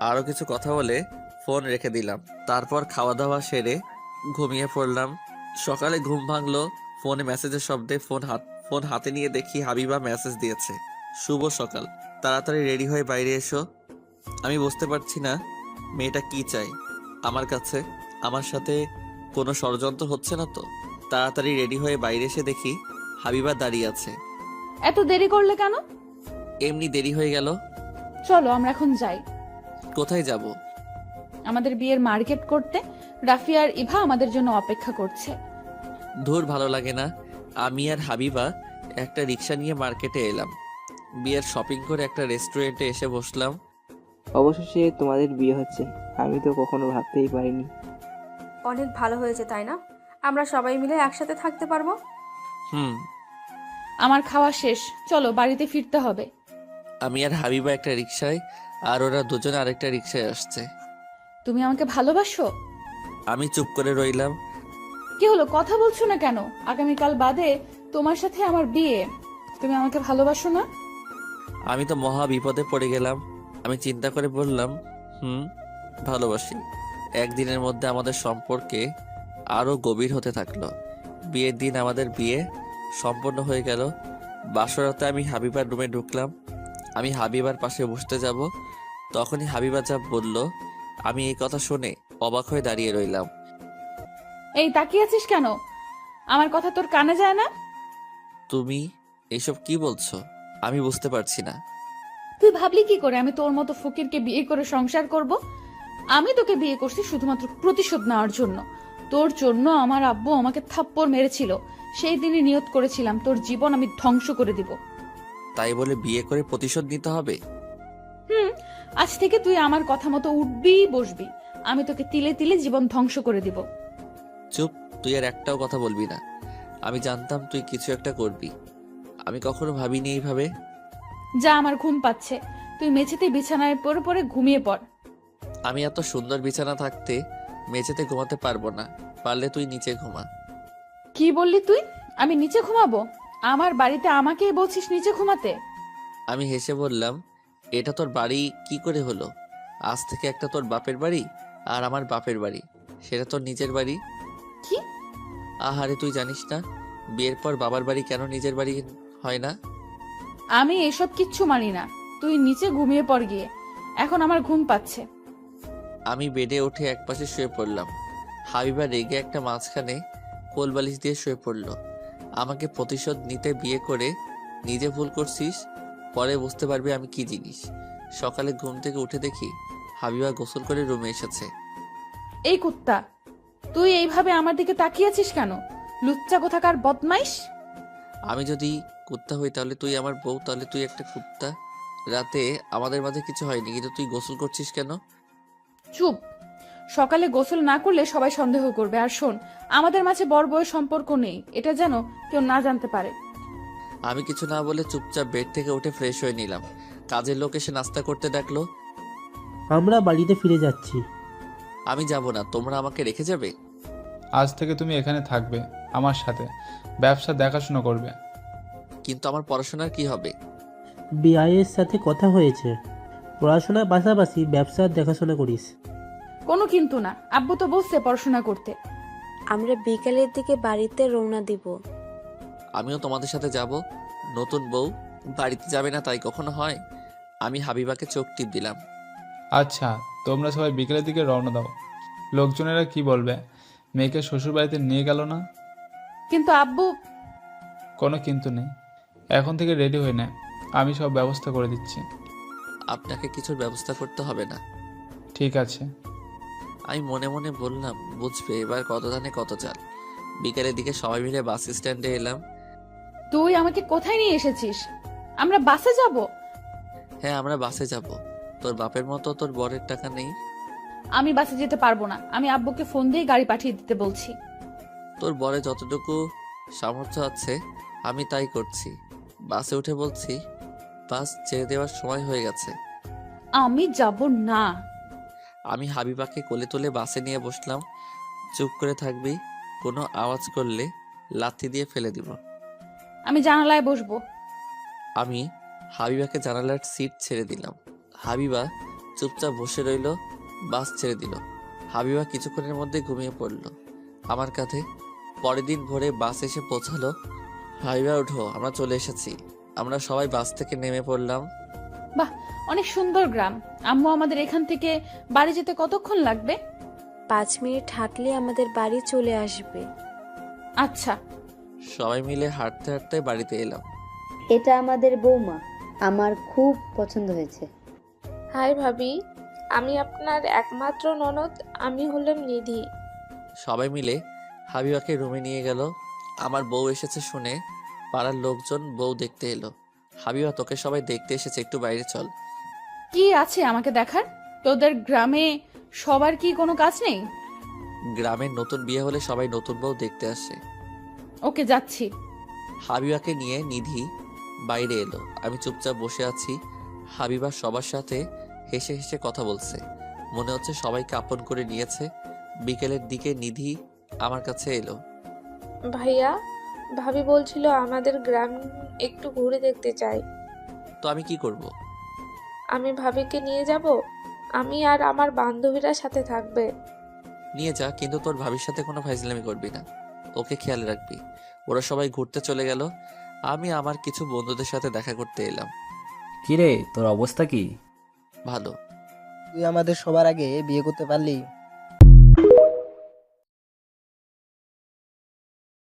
আরও কিছু কথা বলে ফোন রেখে দিলাম। তারপর খাওয়া দাওয়া সেরে ঘুমিয়ে পড়লাম। সকালে ঘুম ভাঙলো ফোনে মেসেজের শব্দে। ফোন হাতে নিয়ে দেখি হাবিবা মেসেজ দিয়েছে, শুভ সকাল, তাড়াতাড়ি রেডি হয়ে বাইরে এসো। আমি বুঝতে পারছি না মেয়েটা কি চাই আমার কাছে। আমার সাথে কোনো ষড়যন্ত্র হচ্ছে না তো? তাড়াতাড়ি রেডি হয়ে বাইরে এসে দেখি হাবিবা দাঁড়িয়ে আছে। এত দেরি করলে কেন? এমনি দেরি হয়ে গেল। চলো আমরা এখন যাই। কোথায় যাব? আমাদের বিয়ের মার্কেট করতে। রাফি আর ইভা আমাদের জন্য অপেক্ষা করছে। ধুর, ভালো লাগে না। আমি আর হাবিবা একটা রিক্সা নিয়ে মার্কেটে এলাম। বিয়ের শপিং করে একটা রেস্টুরেন্টে এসে বসলাম। অবশেষে তোমাদের বিয়ে হচ্ছে, আমি তো কখনো ভাবতেই পারিনি। অনেক ভালো হয়েছে তাই না? আমরা সবাই মিলে একসাথে থাকতে পারবো। হুম। আমার খাওয়া শেষ, চলো বাড়িতে ফিরতে হবে। আমি আর হাবিবা একটা রিক্সায় আর ওরা দুজনে আরেকটা রিক্সায় আসছে। তুমি আমাকে ভালোবাসো? আমি চুপ করে রইলাম। কি হলো, কথা বলছো না কেন? আগামীকাল বাদে তোমার সাথে আমার বিয়ে, তুমি আমাকে ভালোবাসো না? আমি তো মহা বিপদে পড়ে গেলাম। আমি চিন্তা করে বললাম, ভালোবাসি। একদিনের মধ্যে আমাদের সম্পর্কে আরো গভীর হতে থাকলো। বিয়ের দিন আমাদের বিয়ে সম্পন্ন হয়ে গেল। বাসরাতে আমি হাবিবার রুমে ঢুকলাম। আমি হাবিবার পাশে বসতে যাব, তখনই হাবিবা যা বলল আমি এই কথা শুনে অবাক হয়ে দাঁড়িয়ে রইলাম। এই তাকিয়ে আছিস কেন? আমার কথা তোর কানে যায় না? তুমি এসব কি বলছো? আমি বুঝতে পারছি না। তুই ভাবলি কি করে আমি তোর মতো ফকিরকে বিয়ে করে সংসার করব? আমি তোকে বিয়ে করছি শুধুমাত্র প্রতিশোধ নেওয়ার জন্য। তোর জন্য আমার আব্বু আমাকে থাপ্পড় মেরেছিল। সেই দিনই নিয়ত করেছিলাম তোর জীবন আমি ধ্বংস করে দিব। তাই বলে বিয়ে করে প্রতিশোধ নিতে হবে? আজ থেকে তুই আমার কথা মতো উঠবি বসবি। আমি তোকে তিলে তিলে জীবন ধ্বংস করে দিব। চুপ, তুই আর একটাও কথা বলবি না। আমি জানতাম তুই কিছু একটা করবি। আমি কখনো ভাবিনি এইভাবে। যা, আমার ঘুম পাচ্ছে। তুই মেঝেতে বিছানায় পড়ে পড়ে ঘুমিয়ে পড়। আমি এত সুন্দর বিছানা থাকতে মেঝেতে ঘুমাতে পারবো না। পারলে তুই নিচে ঘুমা। কি বললি তুই? আমি নিচে ঘুমাবো? আমার বাড়িতে আমাকেই বলছিস নিচে ঘুমাতে? আমি হেসে বললাম, এটা তোর বাড়ি কি করে হলো? আজ থেকে একটা তোর বাপের বাড়ি আর আমার বাপের বাড়ি, সেটা তোর নিজের বাড়ি। কি? আহারে, তুই জানিস না বিয়ের পর বাবার বাড়ি কেন নিজের বাড়ি হয় না? আমি এসব কিচ্ছু মানি না। তুই নিচে ঘুমিয়ে পড় গিয়ে। এখন আমার ঘুম পাচ্ছে। আমি বেডে উঠে একপাশে শুয়ে পড়লাম। হাবিবা রেগে একটা মাঝখানে কোলবালিশ দিয়ে শুয়ে পড়লো। আমাকে প্রতিশোধ নিতে বিয়ে করে নিজে ভুল করছিস, পরে বুঝতে পারবি আমি কি জিনিস। সকালে ঘুম থেকে উঠে দেখি হাবিবা গোসল করে রুমে এসেছে। এই কুত্তা, তুই এইভাবে আমার দিকে তাকিয়ে আছিস কেন? লুচ্চা কোথাকার বদমাইশ! আমি যদি কুত্তা হই তাহলে তুই আমার বউ, তাহলে তুই একটা কুত্তা। রাতে আমাদের মাঝে কিছু হয়নি, কিন্তু তুই গোসল করছিস কেন? চুপ! সকালে গোসল না করলে সবাই সন্দেহ করবে। আর শোন, আমাদের মাঝে বর বউয়ের সম্পর্ক নেই, এটা যেন কেউ না জানতে পারে। আমি কিছু না বলে চুপচাপ বেড থেকে উঠে ফ্রেশ হয়ে নিলাম। কাজের লোক এসে নাস্তা করতে ডাকলো। আমরা বাড়িতে ফিরে যাচ্ছি। আমি যাব না, তোমরা আমাকে রেখে যাবে? আজ থেকে তুমি এখানে থাকবে আমার সাথে, ব্যবসা দেখাশোনা করবে। কিন্তু আমার পড়াশোনার কি হবে? বিআইয়ের সাথে কথা হয়েছে, পড়াশোনার পাশাপাশি ব্যবসার দেখাশোনা করিস। কোনো কিন্তু না, আব্বু তো বলছে পড়াশোনা করতে। আমরা বিকালের দিকে বাড়িতে রওনা দিব। আমিও তোমাদের সাথে যাব। নতুন বউ বাড়িতে যাবে না তাই কখনো হয়? আমি হাবিবাকে চোখ টিপ দিলাম। আচ্ছা, তোমরা সবাই বিকেলের দিকে রওনা দাও। লোকজনেরা কি বলবে? মেয়েকে শ্বশুরবাড়িতে নিয়ে গেল না। কিন্তু আব্বু। কোনো কিন্তু নেই, এখন থেকে রেডি হয়ে নে, আমি সব ব্যবস্থা করে দিচ্ছি। আপনাকে কিছুর ব্যবস্থা করতে হবে না। ঠিক আছে। আমি মনে মনে বললাম, বুঝবে এবার কত ধানে কত চাল। বিকেলের দিকে সবাই মিলে বাস স্ট্যান্ডে এলাম। তুই আমাকে কোথায় নিয়ে এসেছিস? আমরা বাসে যাব? হ্যাঁ, আমরা বাসে যাব। তোর বাপের মতো তোর বরের টাকা নেই। আমি বাসে যেতে পারবো না। আমি আব্বুকে ফোন দিয়ে গাড়ি পাঠিয়ে দিতে বলছি। তোর বরে যতটুকু সামর্থ্য আছে আমি তাই করছি। বাসে উঠে বলছি, বাস ছেড়ে দেওয়ার সময় হয়ে গেছে। আমি যাব না। আমি হাবিবাকে কোলে তুলে বাসে নিয়ে বসলাম। চুপ করে থাকবি, কোনো আওয়াজ করলে লাথি দিয়ে ফেলে দিব। আমি জানালায় বসবো। আমি হাবিবাকে জানালার সিট ছেড়ে দিলাম। হাবিবা চুপচাপ বসে রইল। বাস ছেড়ে দিল। হাবিবা কিছুক্ষণের মধ্যে ঘুমিয়ে পড়ল আমার কাঁধে। পরের দিন ভোরে বাস এসে পৌঁছালো। হাবিবা ওঠো, আমরা চলে এসেছি। আমরা সবাই বাস থেকে নেমে পড়লাম। বাহ, অনেক সুন্দর গ্রাম। আম্মু, আমাদের এখান থেকে বাড়ি যেতে কতক্ষণ লাগবে? 5 মিনিট হাঁটলে আমাদের বাড়ি চলে আসবে। আচ্ছা। সবাই মিলে হাঁটতে হাঁটতে বাড়িতে এলাম। এটা আমাদের বৌমা, আমার খুব পছন্দ হয়েছে। হাই ভাবি, আমি আপনার একমাত্র ননদ। আমি হলাম নিধি। সবাই মিলে হাবিবাকে রুমে নিয়ে গেল। আমার বউ এসেছে শুনে পাড়ার লোকজন বউ দেখতে এলো। হাবিবা, তোকে সবাই দেখতে এসেছে, একটু বাইরে চল। কি আছে আমাকে দেখার? তোদের গ্রামে সবার কি কোনো কাজ নেই? গ্রামের নতুন বিয়ে হলে সবাই নতুন বউ দেখতে আসে। ওকে, যাচ্ছি। হাবিবাকে নিয়ে নিধি বাইরে এলো। আমি চুপচাপ বসে আছি। হাবিবা সবার সাথে হেসে হেসে কথা বলছে। মনে হচ্ছে সবাইকে আপন করে নিয়েছে। বিকেলের দিকে নিধি আমার কাছে এলো। ভাইয়া, ভাবি বলছিল আমাদের গ্রাম একটু ঘুরে দেখতে চাই। তো আমি কি করব? আমি ভাবিকে নিয়ে যাব। আমি আর আমার বান্ধবীরা সাথে থাকবে। নিয়ে যা, কিন্তু তোর ভাবির সাথে কোনো ফাইজলামি করবি না। ওকে খেয়াল রাখবি। ওরা সবাই ঘুরতে চলে গেল। আমি আমার কিছু বন্ধুদের সাথে দেখা করতে এলাম। কিরে, তোর অবস্থা কি? ভালো। তুই আমাদের সবার আগে বিয়ে করতে পারলি?